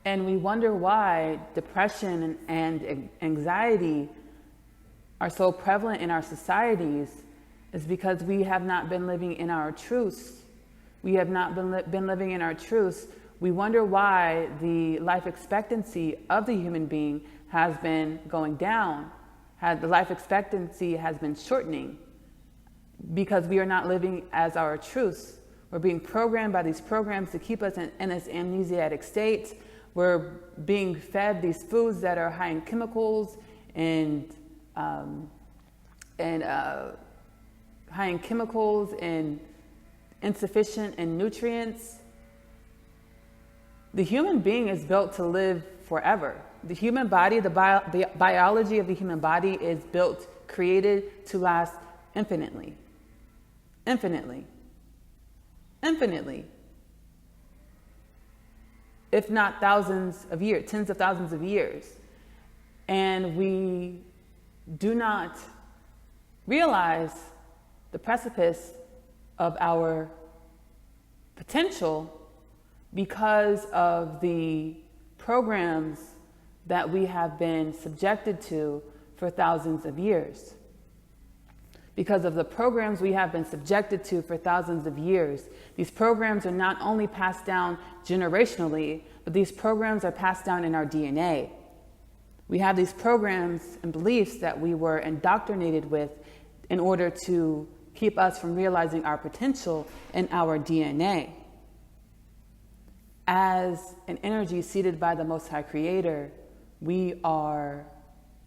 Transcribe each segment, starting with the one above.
And we wonder why depression and anxiety are so prevalent in our societies is because we have not been living in our truths. We have not been living in our truths. We wonder why the life expectancy of the human being has been going down. The life expectancy has been shortening because we are not living as our truths. We're being programmed by these programs to keep us in this amnesiac state. We're being fed these foods that are high in chemicals and insufficient in nutrients. The human being is built to live forever. The human body, the biology of the human body is built, created to last infinitely. Infinitely. Infinitely. If not thousands of years, tens of thousands of years. And we do not realize the precipice of our potential because of the programs that we have been subjected to for thousands of years. Because of the programs we have been subjected to for thousands of years, these programs are not only passed down generationally, but these programs are passed down in our DNA. We have these programs and beliefs that we were indoctrinated with in order to keep us from realizing our potential in our DNA. As an energy seated by the Most High Creator, we are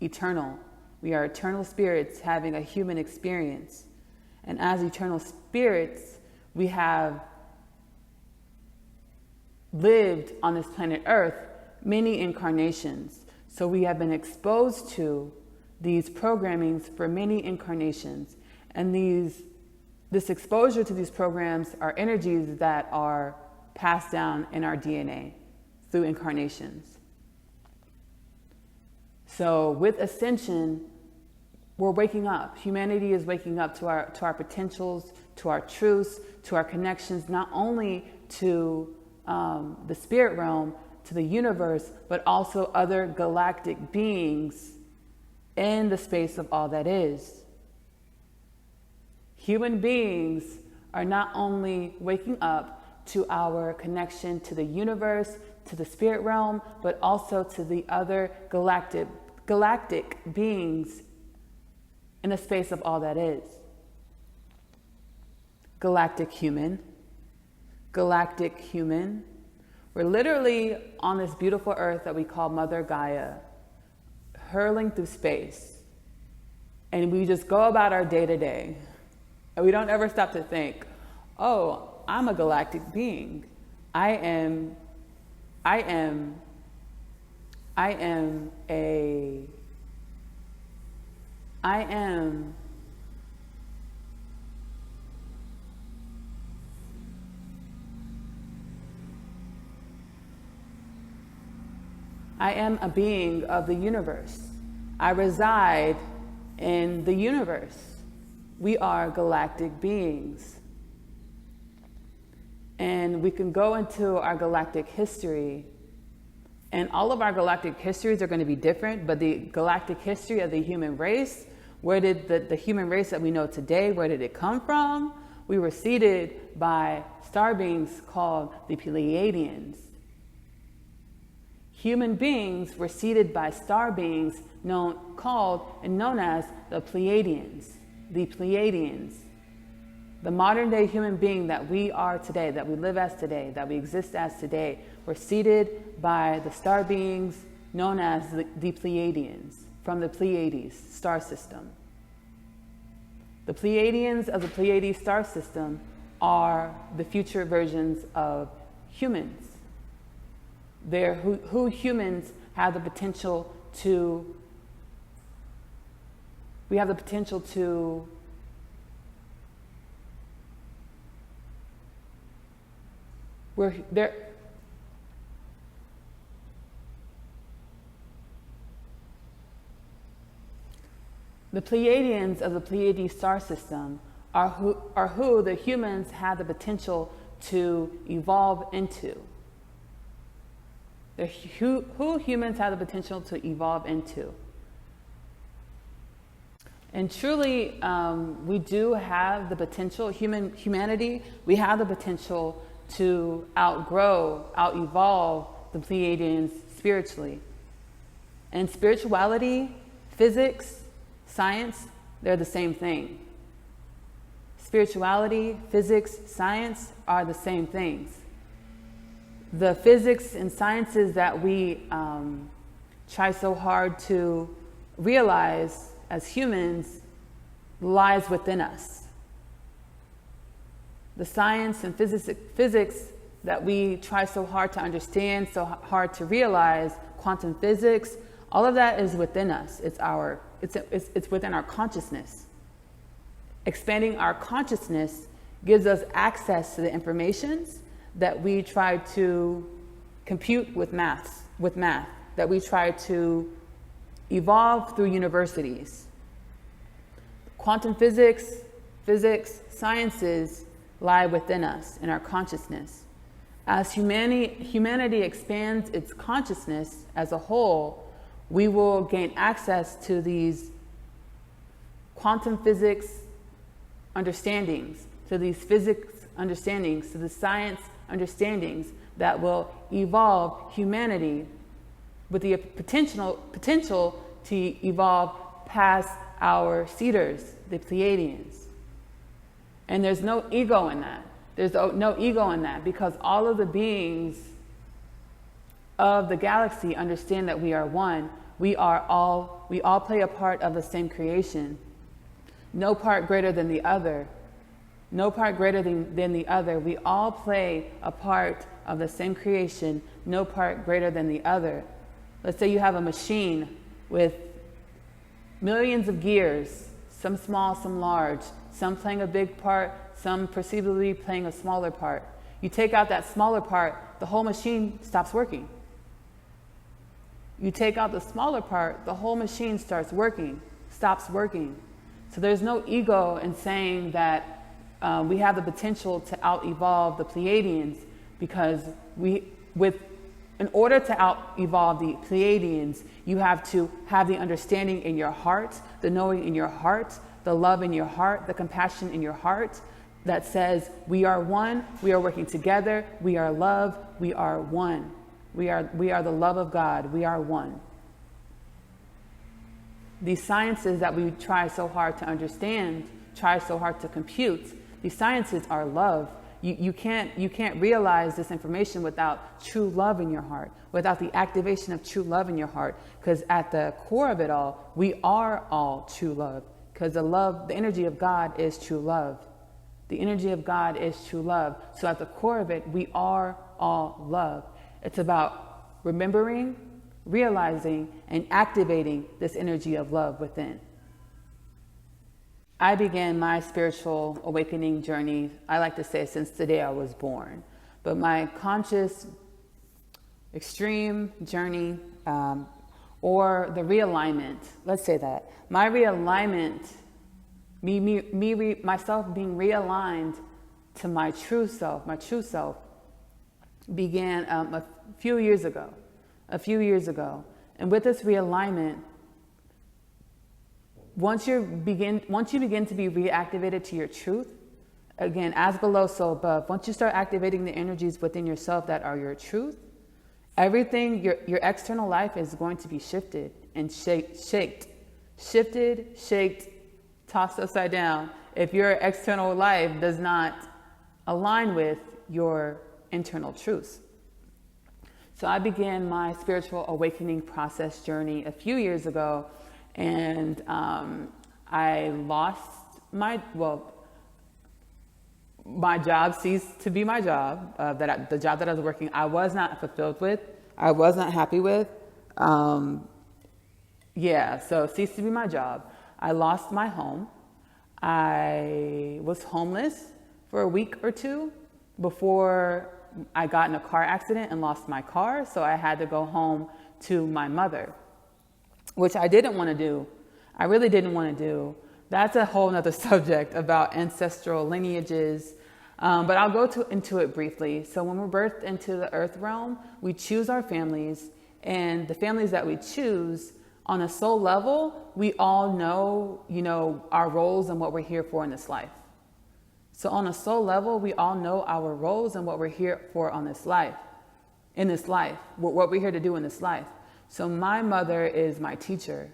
eternal. We are eternal spirits having a human experience. And as eternal spirits, we have lived on this planet Earth many incarnations. So we have been exposed to these programmings for many incarnations. And this exposure to these programs are energies that are passed down in our DNA through incarnations. So with ascension, we're waking up. Humanity is waking up to our potentials, to our truths, to our connections, not only to the spirit realm, to the universe, but also other galactic beings in the space of all that is. Human beings are not only waking up to our connection to the universe, to the spirit realm, but also to the other galactic beings in the space of all that is. Galactic human. We're literally on this beautiful earth that we call Mother Gaia, hurling through space. And we just go about our day to day. And we don't ever stop to think, oh, I'm a galactic being. I am a being of the universe. I reside in the universe. We are galactic beings. And we can go into our galactic history, and all of our galactic histories are going to be different, but the galactic history of the human race, where did the human race that we know today, where did it come from? We were seeded by star beings called the Pleiadians. Human beings were seeded by star beings known as the Pleiadians. The Pleiadians. The modern day human being that we are today, that we live as today, that we exist as today, were seeded by the star beings known as the Pleiadians, from the Pleiades star system. The Pleiadians of the Pleiades star system are the future versions of humans. They're who humans have the potential to, we have the potential to we're there. The Pleiadians of the Pleiades star system are who the humans have the potential to evolve into. who humans have the potential to evolve into. And truly, we do have the potential, humanity, we have the potential to out-evolve the Pleiadians spiritually. And spirituality, physics, science, they're the same thing. Spirituality, physics, science are the same things. The physics and sciences that we try so hard to realize as humans lies within us. The science and physics that we try so hard to understand, so hard to realize, quantum physics, all of that is within us. It's within our consciousness. Expanding our consciousness gives us access to the informations that we try to compute with math, that we try to evolve through universities. Quantum physics, sciences lie within us, in our consciousness. As humanity expands its consciousness as a whole, we will gain access to these quantum physics understandings, to these physics understandings, to the science understandings that will evolve humanity with the potential to evolve past our seeders, the Pleiadians. And there's no ego in that. There's no ego in that, because all of the beings of the galaxy understand that we are one. We all play a part of the same creation. No part greater than the other. No part greater than the other. We all play a part of the same creation. No part greater than the other. Let's say you have a machine with millions of gears, some small, some large, some playing a big part, some perceivably playing a smaller part. You take out that smaller part, the whole machine stops working. You take out the smaller part, the whole machine stops working. So there's no ego in saying that we have the potential to out-evolve the Pleiadians, because in order to out-evolve the Pleiadians, you have to have the understanding in your heart, the knowing in your heart, the love in your heart, the compassion in your heart that says, we are one, we are working together, we are love, we are one. We are the love of God, we are one. These sciences that we try so hard to understand, try so hard to compute, these sciences are love. You can't realize this information without true love in your heart, without the activation of true love in your heart. Because at the core of it all, we are all true love. Because the energy of God is true love. The energy of God is true love. So at the core of it, we are all love. It's about remembering, realizing, and activating this energy of love within. I began my spiritual awakening journey, I like to say, since the day I was born. But my conscious, extreme journey, or the realignment, let's say that. My realignment, myself being realigned to my true self, began a few years ago. And with this realignment, once you begin to be reactivated to your truth, again, as below, so above, once you start activating the energies within yourself that are your truth, everything, your external life is going to be shifted and shaped, tossed upside down if your external life does not align with your internal truths. So I began my spiritual awakening process journey a few years ago, and I lost my job ceased to be my job. The job that I was working, I was not fulfilled with. I was not happy with. So it ceased to be my job. I lost my home. I was homeless for a week or two before I got in a car accident and lost my car. So I had to go home to my mother, which I didn't want to do. I really didn't want to do. That's a whole nother subject about ancestral lineages, But I'll go into it briefly. So when we're birthed into the earth realm, we choose our families, and the families that we choose, on a soul level, we all know, our roles and what we're here for in this life. So on a soul level, we all know our roles and what we're here for in this life, what we're here to do in this life. So my mother is my teacher.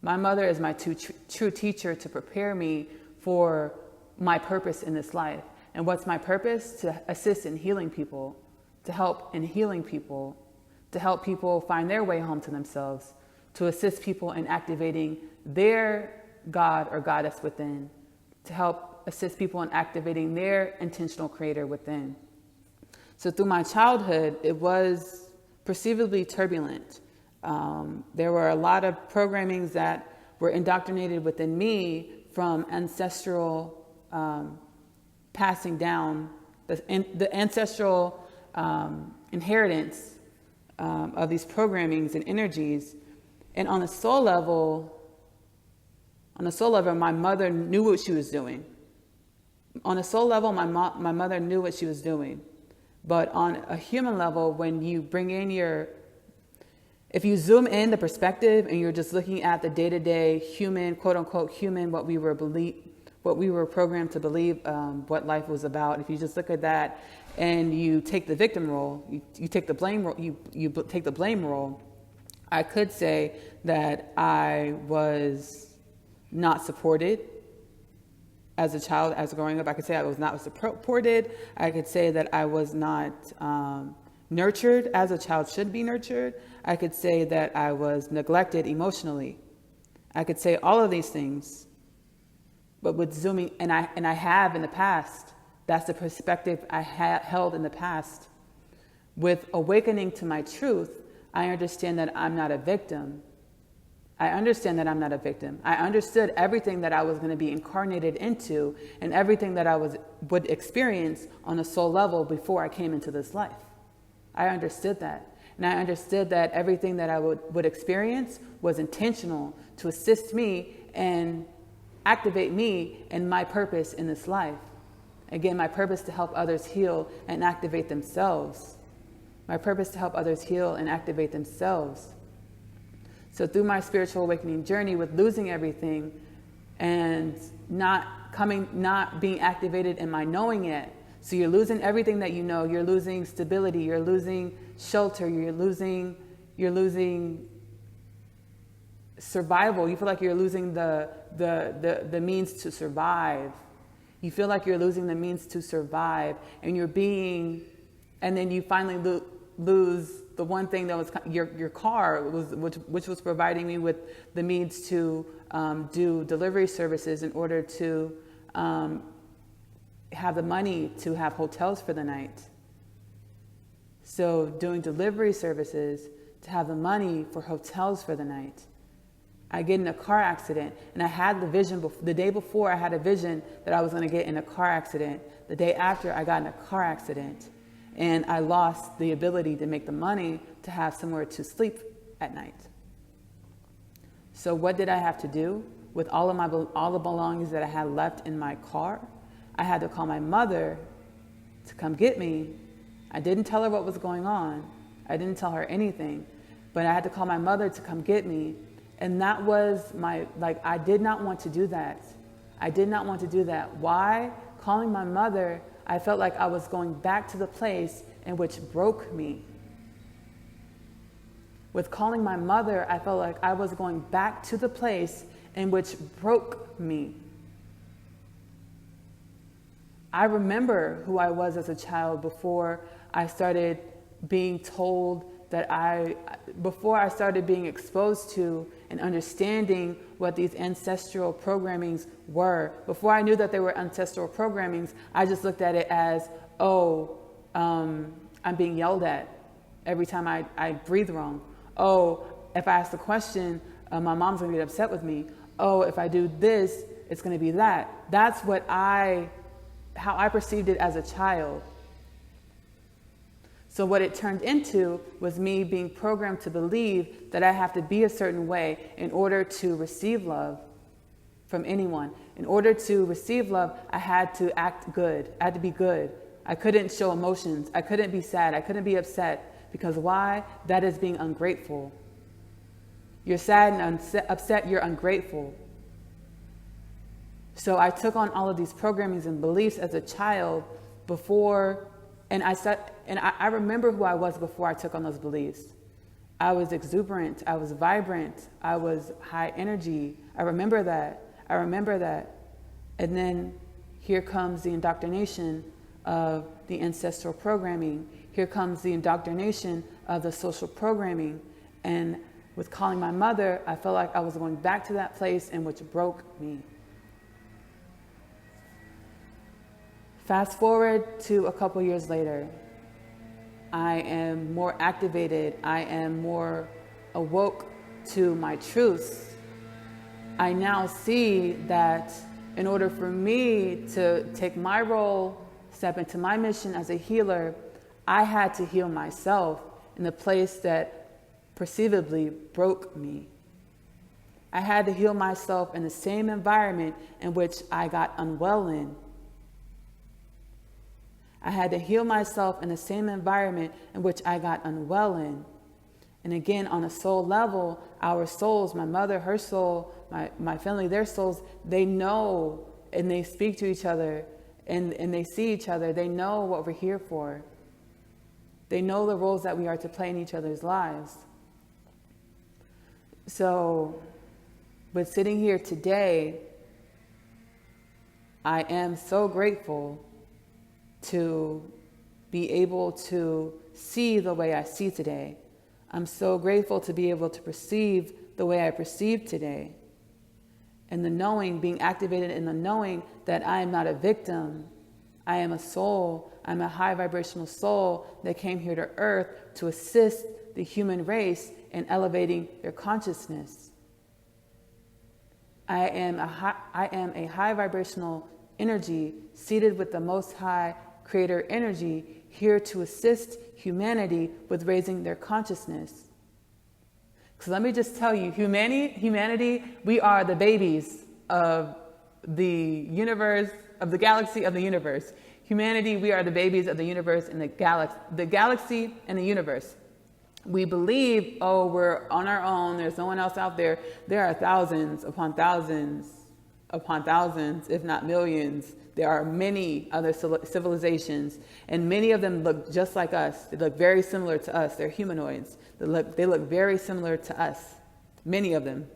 My mother is my true teacher to prepare me for my purpose in this life. And what's my purpose? To assist in healing people, to help in healing people, to help people find their way home to themselves, to assist people in activating their God or goddess within, to help assist people in activating their intentional creator within. So through my childhood, it was perceivably turbulent. There were a lot of programmings that were indoctrinated within me from ancestral passing down, the ancestral inheritance of these programmings and energies. And on a soul level, my mother knew what she was doing. On a soul level, my mother knew what she was doing. But on a human level, when you bring in if you zoom in the perspective and you're just looking at the day-to-day human, quote unquote human, what we were programmed to believe, what life was about. If you just look at that and you take the victim role, you take the blame role, you take the blame role, I could say that I was not supported as a child, as growing up. I could say I was not supported. I could say that I was not nurtured as a child should be nurtured. I could say that I was neglected emotionally. I could say all of these things. But with zooming, and I have in the past, that's the perspective I held in the past. With awakening to my truth, I understand that I'm not a victim. I understand that I'm not a victim. I understood everything that I was going to be incarnated into and everything that I would experience on a soul level before I came into this life. I understood that. And I understood that everything that I would experience was intentional to assist me and activate me and my purpose in this life. Again, my purpose to help others heal and activate themselves. My purpose to help others heal and activate themselves. So through my spiritual awakening journey with losing everything and not being activated in my knowing yet. So you're losing everything that you know. You're losing stability. You're losing shelter. You're losing survival. You feel like you're losing the means to survive. You feel like you're losing the means to survive, and then you finally lose the one thing that was your car, which was providing me with the means to do delivery services in order to have the money to have hotels for the night. So doing delivery services to have the money for hotels for the night. I get in a car accident, and I had the vision, the day before I had a vision that I was going to get in a car accident. The day after I got in a car accident, and I lost the ability to make the money to have somewhere to sleep at night. So what did I have to do with all the belongings that I had left in my car? I had to call my mother to come get me. I didn't tell her what was going on. I didn't tell her anything, but I had to call my mother to come get me. And that was I did not want to do that. I did not want to do that. Why? Calling my mother, I felt like I was going back to the place in which broke me. With calling my mother, I felt like I was going back to the place in which broke me. I remember who I was as a child before I started being told before I started being exposed to and understanding what these ancestral programmings were. Before I knew that they were ancestral programmings, I just looked at it as, I'm being yelled at every time I breathe wrong. If I ask a question, my mom's gonna get upset with me. If I do this, it's gonna be that. That's how I perceived it as a child. So what it turned into was me being programmed to believe that I have to be a certain way in order to receive love, from anyone. In order to receive love, I had to act good. I had to be good. I couldn't show emotions. I couldn't be sad. I couldn't be upset. Because why? That is being ungrateful. You're sad and upset, you're ungrateful. So I took on all of these programmings and beliefs as a child before, and I remember who I was before I took on those beliefs. I was exuberant, I was vibrant, I was high energy. I remember that. And then here comes the indoctrination of the ancestral programming. Here comes the indoctrination of the social programming. And with calling my mother, I felt like I was going back to that place in which broke me. Fast forward to a couple years later, I am more activated. I am more awoke to my truths. I now see that in order for me to take my role, step into my mission as a healer, I had to heal myself in the place that perceivably broke me. I had to heal myself in the same environment in which I got unwell in. I had to heal myself in the same environment in which I got unwell in. And again, on a soul level, our souls, my mother, her soul, my family, their souls, they know and they speak to each other and they see each other. They know what we're here for. They know the roles that we are to play in each other's lives. So, with sitting here today, I am so grateful to be able to see the way I see today. I'm so grateful to be able to perceive the way I perceive today. And the knowing, being activated in the knowing that I am not a victim. I am a soul. I'm a high vibrational soul that came here to earth to assist the human race in elevating their consciousness. I am a high vibrational energy seated with the Most High Creator energy here to assist humanity with raising their consciousness. Because let me just tell you, humanity, we are the babies of the universe, of the galaxy, of the universe. Humanity, we are the babies of the universe and the galaxy and the universe. We believe, oh, we're on our own, there's no one else out there. There are thousands upon thousands, if not millions. There are many other civilizations, and many of them look just like us. They look very similar to us. They're humanoids. They look very similar to us. Many of them.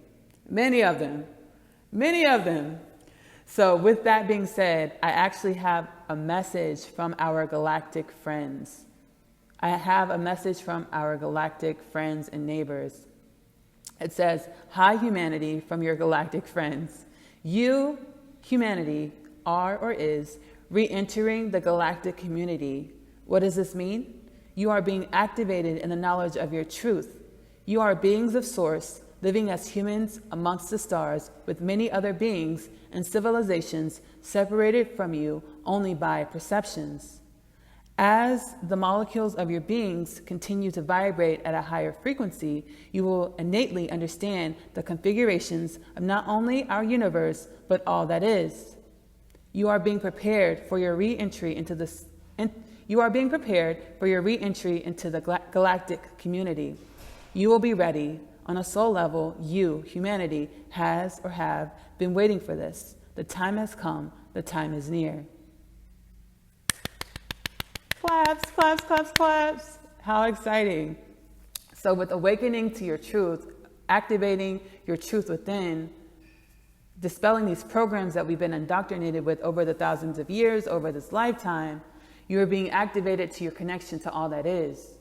So with that being said, I actually have a message from our galactic friends. I have a message from our galactic friends and neighbors. It says, "Hi, humanity, from your galactic friends. You, humanity, are or is re-entering the galactic community. What does this mean? You are being activated in the knowledge of your truth. You are beings of source, living as humans amongst the stars with many other beings and civilizations separated from you only by perceptions. As the molecules of your beings continue to vibrate at a higher frequency, you will innately understand the configurations of not only our universe, but all that is. You are being prepared for your re-entry into the galactic community. You will be ready. On a soul level, you, humanity, has or have been waiting for this. The time has come. The time is near." Claps, claps, claps, claps. How exciting. So with awakening to your truth, activating your truth within, dispelling these programs that we've been indoctrinated with over the thousands of years, over this lifetime, you are being activated to your connection to all that is.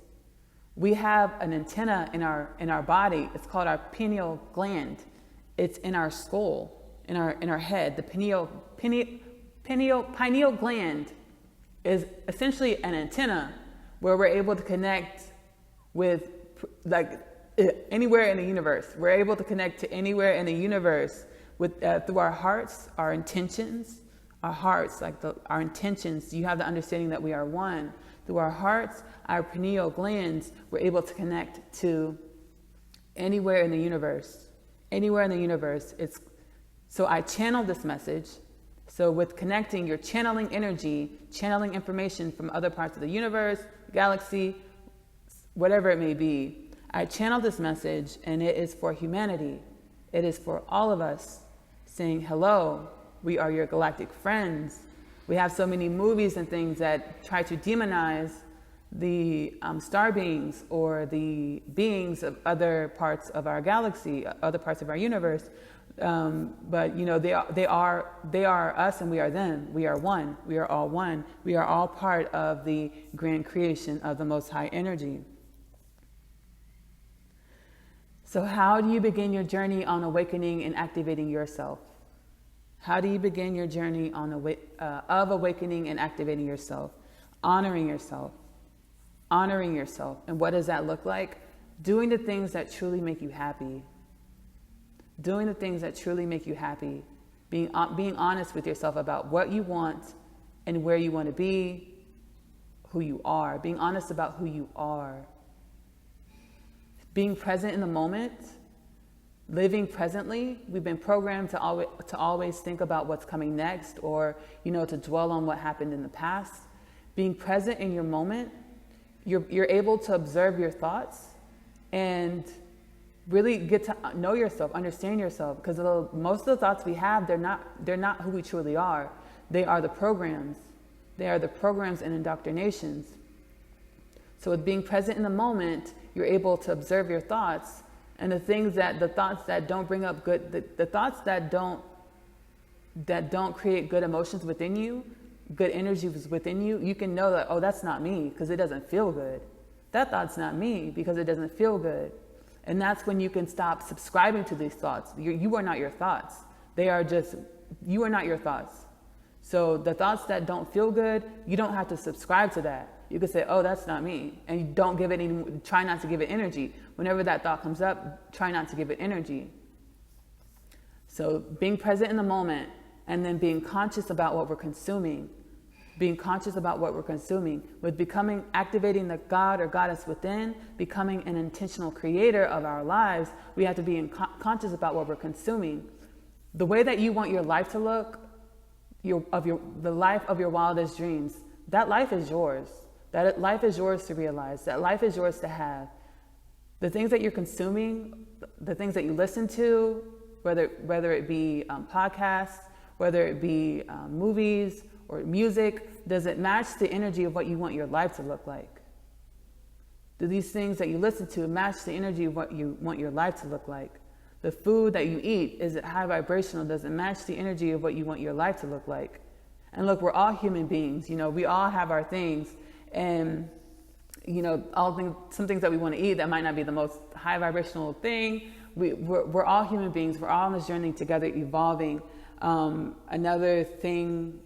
We have an antenna in our body. It's called our pineal gland. It's in our skull, in our head. The pineal gland is essentially an antenna where we're able to connect with anywhere in the universe. We're able to connect to anywhere in the universe with through our hearts, our intentions. Our hearts, our intentions, you have the understanding that we are one. Through our hearts, our pineal glands, we're able to connect to anywhere in the universe. Anywhere in the universe. It's So I channel this message. So with connecting, you're channeling energy, channeling information from other parts of the universe, galaxy, whatever it may be. I channel this message, and it is for humanity. It is for all of us, saying, hello, we are your galactic friends. We have so many movies and things that try to demonize the star beings or the beings of other parts of our galaxy, other parts of our universe. But you know, they are us and we are them. We are one. We are all one. We are all part of the grand creation of the Most High energy. So how do you begin your journey on awakening and activating yourself? How do you begin your journey on of awakening and activating yourself? Honoring yourself. Honoring yourself. And what does that look like? Doing the things that truly make you happy. Doing the things that truly make you happy. Being honest with yourself about what you want and where you want to be, who you are. Being honest about who you are. Being present in the moment, living presently. We've been programmed to always think about what's coming next, or, you know, to dwell on what happened in the past. Being present in your moment, you're able to observe your thoughts and really get to know yourself, understand yourself, because most of the thoughts we have, they're not who we truly are. They are the programs. They are the programs and indoctrinations. So with being present in the moment, you're able to observe your thoughts, and the thoughts that don't bring up good, the thoughts that don't create good emotions within you, good energies within you, you can know that, oh, that's not me because it doesn't feel good. That thought's not me because it doesn't feel good. And that's when you can stop subscribing to these thoughts. You are not your thoughts. You are not your thoughts. So the thoughts that don't feel good, you don't have to subscribe to that. You can say, oh, that's not me. And you don't give it try not to give it energy. Whenever that thought comes up, try not to give it energy. So being present in the moment, and then being conscious about what we're consuming. Being conscious about what we're consuming. With activating the God or goddess within, becoming an intentional creator of our lives, we have to be conscious about what we're consuming. The way that you want your life to look, the life of your wildest dreams, that life is yours. That life is yours to realize. That life is yours to have. The things that you're consuming, the things that you listen to, whether it be podcasts, whether it be movies or music, does it match the energy of what you want your life to look like? Do these things that you listen to match the energy of what you want your life to look like? The food that you eat, is it high vibrational? Does it match the energy of what you want your life to look like? And look, we're all human beings. You know, we all have our things. And, you know, some things that we want to eat that might not be the most high vibrational thing. We're all human beings. We're all on this journey together, evolving. Another thing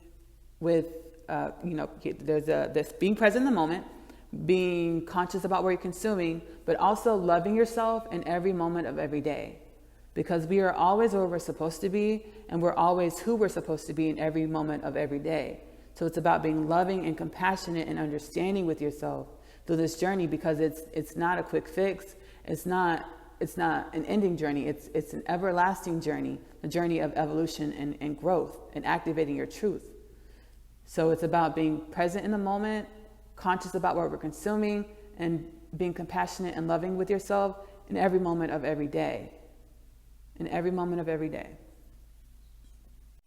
with, there's this being present in the moment, being conscious about what you're consuming, but also loving yourself in every moment of every day. Because we are always where we're supposed to be, and we're always who we're supposed to be in every moment of every day. So it's about being loving and compassionate and understanding with yourself through this journey, because it's not a quick fix. It's not an ending journey. It's an everlasting journey, a journey of evolution and growth and activating your truth. So it's about being present in the moment, conscious about what we're consuming, and being compassionate and loving with yourself in every moment of every day. In every moment of every day.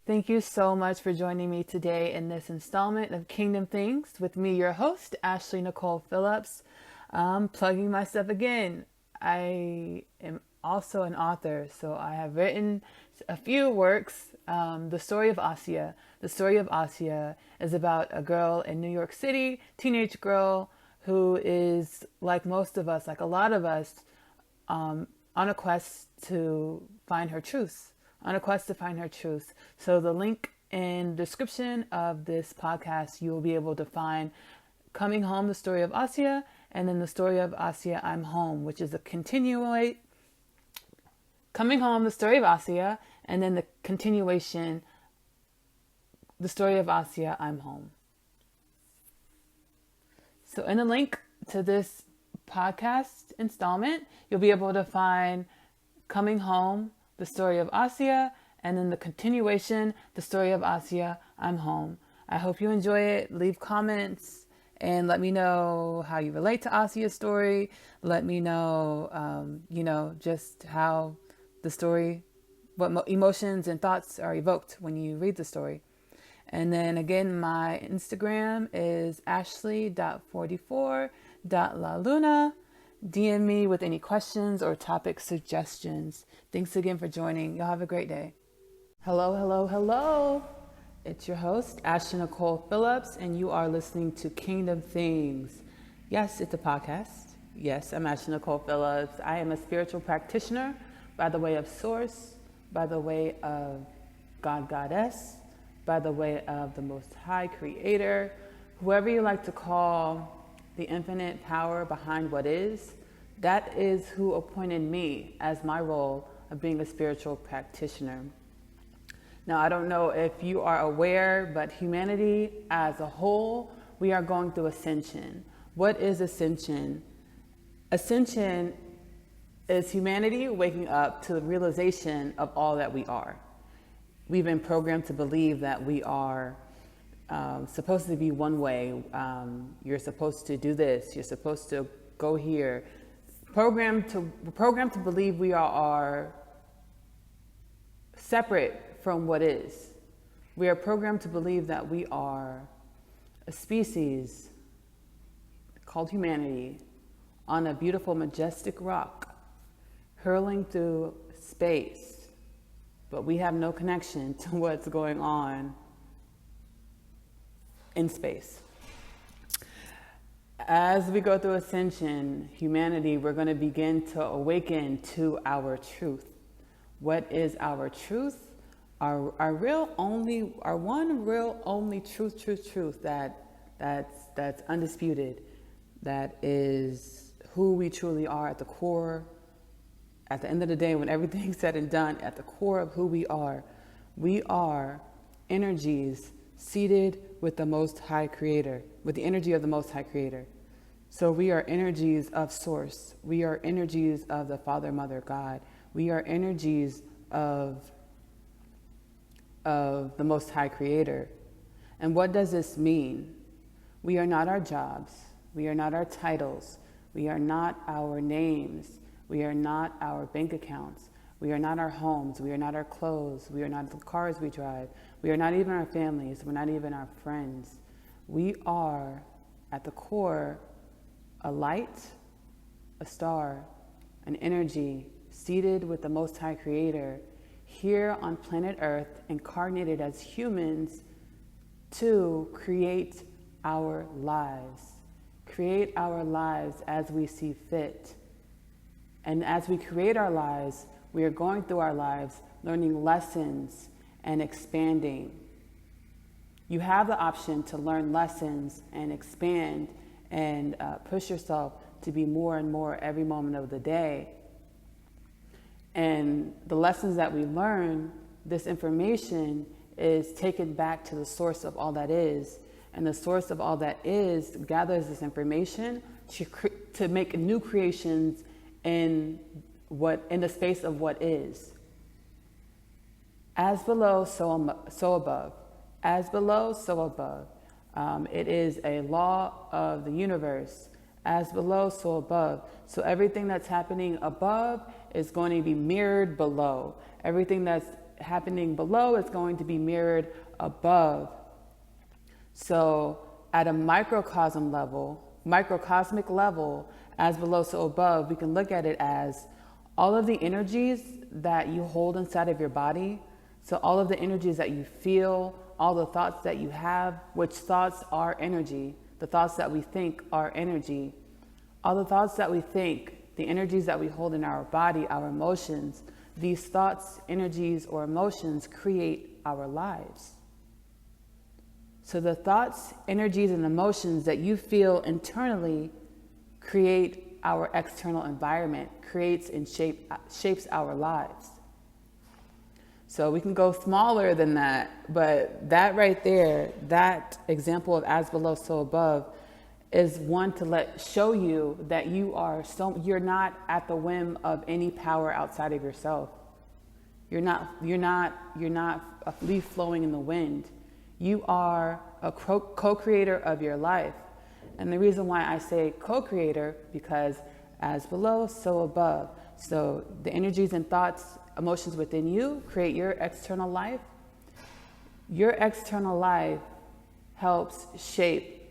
Thank you so much for joining me today in this installment of Kingdom Things with me, your host, Ashley-Nicole Phillips. Plugging myself again. I am also an author, so I have written a few works. The Story of Asya. The Story of Asya is about a girl in New York City, teenage girl who is, like most of us, like a lot of us, on a quest to find her truth. So the link in the description of this podcast, you will be able to find Coming Home, The Story of Asya, and then The Story of Asya, I'm Home, which is a continuate. Coming Home, The Story of Asya, and then the continuation, The Story of Asya, I'm Home. So in the link to this podcast installment, you'll be able to find Coming Home, The Story of Asya, And then the continuation, the story of Asya, I'm home. I hope you enjoy it. Leave comments and let me know how you relate to Asya's story. Let me know, just how the story, what emotions and thoughts are evoked when you read the story. And then again, my Instagram is ashley.44.laluna. DM me with any questions or topic suggestions. Thanks again for joining. Y'all have a great day. Hello, hello, hello. It's your host, Ashley-Nicole Phillips, and you are listening to Kingdom Things. Yes, it's a podcast. Yes, I'm Ashley-Nicole Phillips. I am a spiritual practitioner by the way of Source, by the way of God, Goddess, by the way of the Most High Creator, whoever you like to call the infinite power behind what is. That is who appointed me as my role of being a spiritual practitioner. Now, I don't know if you are aware, but humanity as a whole, we are going through ascension. What is ascension? Ascension is humanity waking up to the realization of all that we are. We've been programmed to believe that we are supposed to be one way. You're supposed to do this. You're supposed to go here. Programmed to believe we are separate from what is. We are programmed to believe that we are a species called humanity on a beautiful, majestic rock, hurling through space, but we have no connection to what's going on in space. As we go through ascension, humanity, we're going to begin to awaken to our truth. What is our truth? Our one real only truth that's undisputed, that is who we truly are at the core. At the end of the day, when everything's said and done, at the core of who we are energies seated with the Most High Creator, with the energy of the Most High Creator. So we are energies of Source. We are energies of the Father, Mother, God. We are energies of the Most High Creator. And what does this mean? We are not our jobs. We are not our titles. We are not our names. We are not our bank accounts. We are not our homes. We are not our clothes. We are not the cars we drive. We are not even our families. We're not even our friends. We are, at the core, a light, a star, an energy seated with the Most High Creator here on planet Earth, incarnated as humans to create our lives. Create our lives as we see fit. And as we create our lives, we are going through our lives, learning lessons and expanding. You have the option to learn lessons and expand and push yourself to be more and more every moment of the day. And the lessons that we learn, this information is taken back to the source of all that is. And the source of all that is gathers this information to make new creations in the space of what is. As below, so above. As below, so above. It is a law of the universe. As below, so above. So everything that's happening above is going to be mirrored below. Everything that's happening below is going to be mirrored above. So at a microcosmic level, as below, so above, we can look at it as all of the energies that you hold inside of your body. So all of the energies that you feel, all the thoughts that you have, which thoughts are energy. The thoughts that we think are energy. All the thoughts that we think, the energies that we hold in our body, our emotions, these thoughts, energies, or emotions create our lives. So the thoughts, energies, and emotions that you feel internally create our external environment, creates and shapes our lives. So we can go smaller than that, but that right there, that example of as below, so above, is one to show you that you're not at the whim of any power outside of yourself. You're not a leaf flowing in the wind. You are a co-creator of your life. And the reason why I say co-creator, because as below, so above. So the energies and thoughts, emotions within you create your external life. Your external life helps shape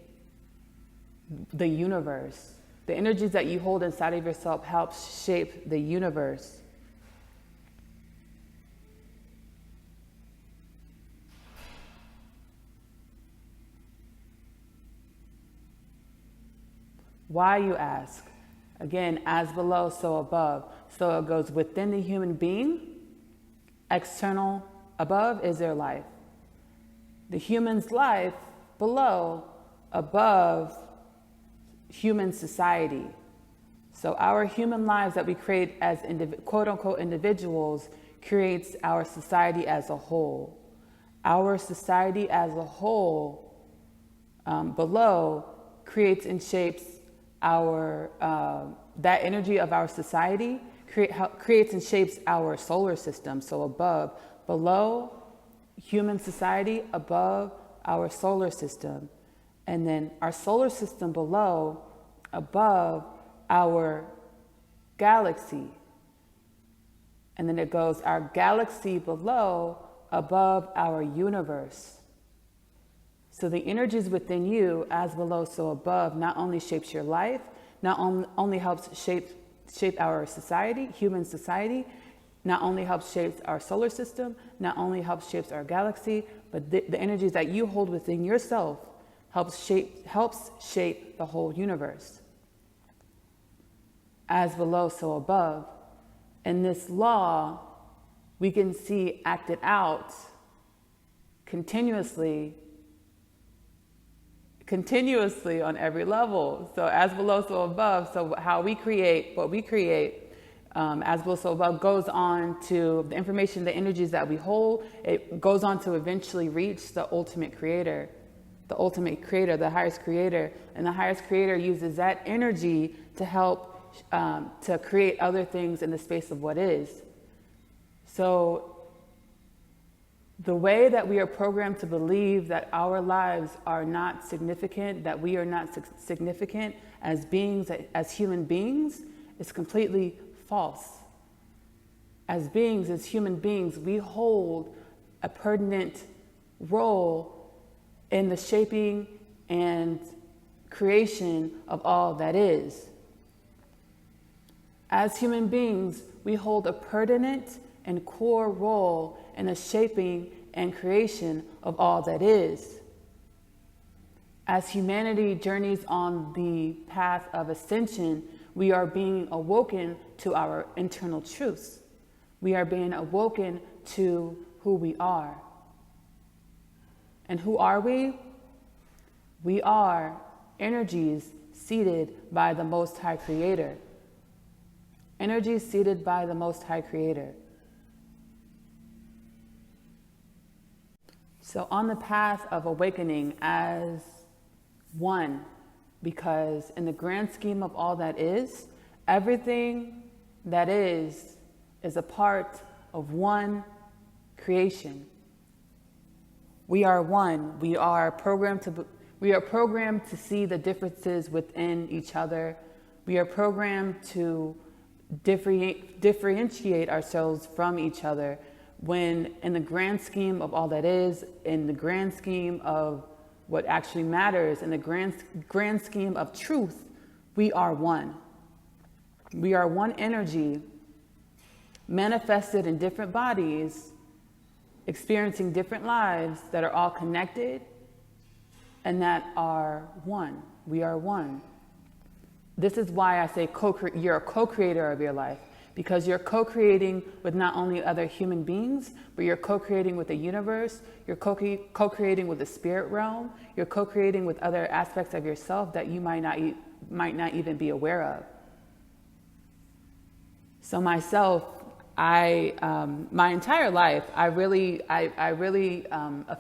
the universe. The energies that you hold inside of yourself helps shape the universe. Why, you ask? Again, as below, so above. So it goes within the human being. External, above is their life. The human's life, below, above, human society. So our human lives that we create as quote unquote individuals creates our society as a whole. Our society as a whole, below, creates and shapes our that energy of our society creates and shapes our solar system. So above, below, human society, above, our solar system. And then our solar system below, above, our galaxy. And then it goes our galaxy below, above our universe. So the energies within you, as below, so above, not only shapes your life, not only helps shape our society, human society, not only helps shape our solar system, not only helps shape our galaxy, but the energies that you hold within yourself helps shape the whole universe. As below, so above. And this law, we can see acted out continuously on every level. So as below, so above. So how we create, what we create, as below, so above, goes on to the information, the energies that we hold. It goes on to eventually reach the ultimate creator, the highest creator. And the highest creator uses that energy to help to create other things in the space of what is. So the way that we are programmed to believe that our lives are not significant, that we are not significant as beings, as human beings, is completely false. As beings, as human beings, we hold a pertinent role in the shaping and creation of all that is. As human beings, we hold a pertinent and core role in the shaping and creation of all that is. As humanity journeys on the path of ascension, we are being awoken to our internal truths. We are being awoken to who we are. And who are we? We are energies seated by the Most High Creator. Energies seated by the Most High Creator. So on the path of awakening as one, because in the grand scheme of all that is, everything that is a part of one creation. We are one. We are programmed to see the differences within each other. We are programmed to differentiate ourselves from each other, when in the grand scheme of all that is, in the grand scheme of what actually matters, in the grand scheme of truth, we are one. We are one energy manifested in different bodies, experiencing different lives that are all connected and that are one. We are one. This is why I say you're a co-creator of your life, because you're co-creating with not only other human beings, but you're co-creating with the universe, you're co-creating with the spirit realm, you're co-creating with other aspects of yourself that you might not even be aware of. So myself, my entire life, I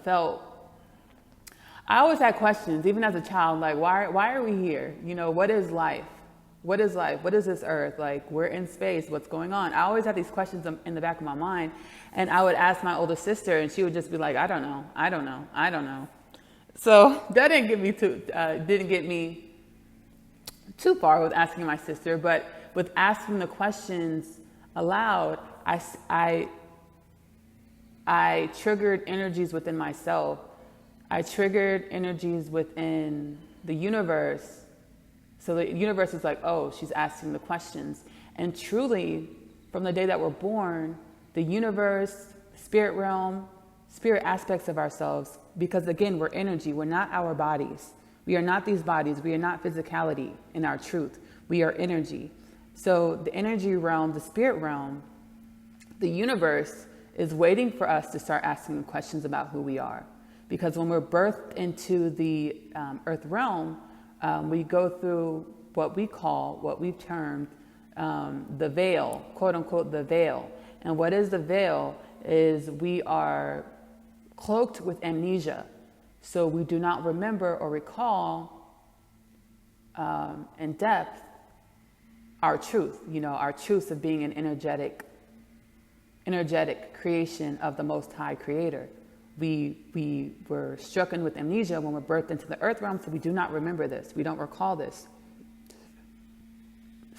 felt, I always had questions, even as a child, like, why are we here? You know, what is life? What is life? What is this earth? Like, we're in space. What's going on? I always have these questions in the back of my mind. And I would ask my older sister, and she would just be like, I don't know. I don't know. I don't know. So that didn't get me too far with asking my sister. But with asking the questions aloud, I triggered energies within myself. I triggered energies within the universe. So the universe is like, oh, she's asking the questions. And truly, from the day that we're born, the universe, spirit realm, spirit aspects of ourselves, because again, we're energy, we're not our bodies. We are not these bodies. We are not physicality in our truth. We are energy. So the energy realm, the spirit realm, the universe is waiting for us to start asking questions about who we are. Because when we're birthed into the earth realm, we go through what we've termed the veil, quote unquote, the veil. And what is the veil is we are cloaked with amnesia. So we do not remember or recall in depth our truth, our truth of being an energetic creation of the Most High Creator. We were stricken with amnesia when we're birthed into the earth realm, so we do not remember this. We don't recall this.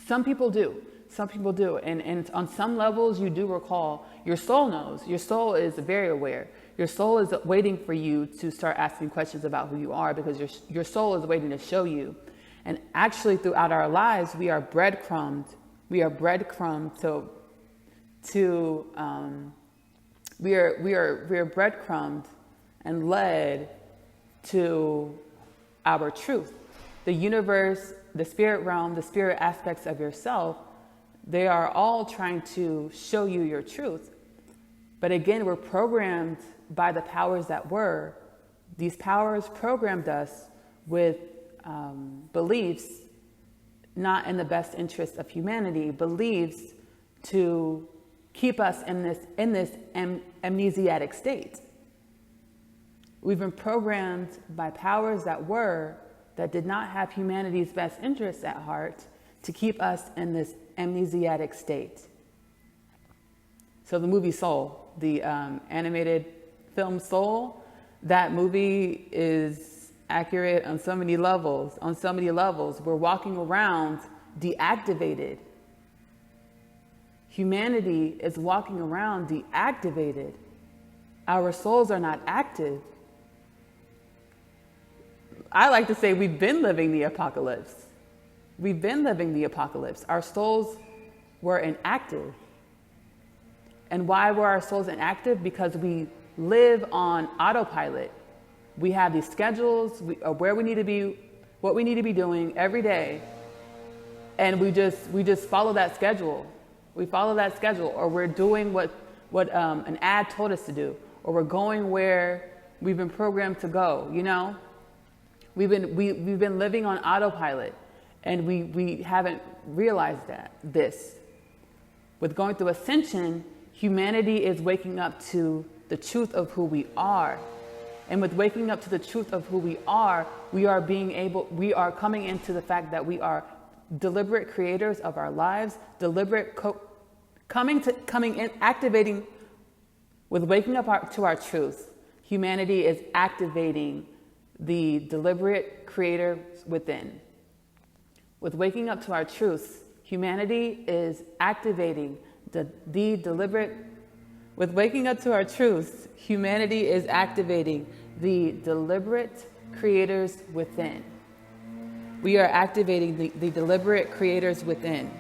Some people do. And on some levels, you do recall. Your soul knows. Your soul is very aware. Your soul is waiting for you to start asking questions about who you are, because your soul is waiting to show you. And actually, throughout our lives, we are breadcrumbed. We are breadcrumbed we are breadcrumbed and led to our truth. The universe, the spirit realm, the spirit aspects of yourself, they are all trying to show you your truth. But again, we're programmed by the powers that were. These powers programmed us with beliefs not in the best interest of humanity, beliefs to keep us in this amnesiac state. We've been programmed by powers that did not have humanity's best interests at heart to keep us in this amnesiac state. So the movie Soul, the animated film Soul, that movie is accurate on so many levels. We're walking around deactivated. Humanity is walking around deactivated. Our souls are not active. I like to say we've been living the apocalypse. Our souls were inactive. And why were our souls inactive? Because we live on autopilot. We have these schedules of where we need to be, what we need to be doing every day. And we just follow that schedule. We follow that schedule, or we're doing what an ad told us to do, or we're going where we've been programmed to go. We've been living on autopilot, and we haven't realized this. With going through ascension, humanity is waking up to the truth of who we are, and with waking up to the truth of who we are coming into the fact that we are deliberate creators of our lives, activating. With waking up to our truth, humanity is activating the deliberate creator within. With waking up to our truth, humanity is activating the deliberate. With waking up to our truth, humanity is activating the deliberate creators within. We are activating the deliberate creators within.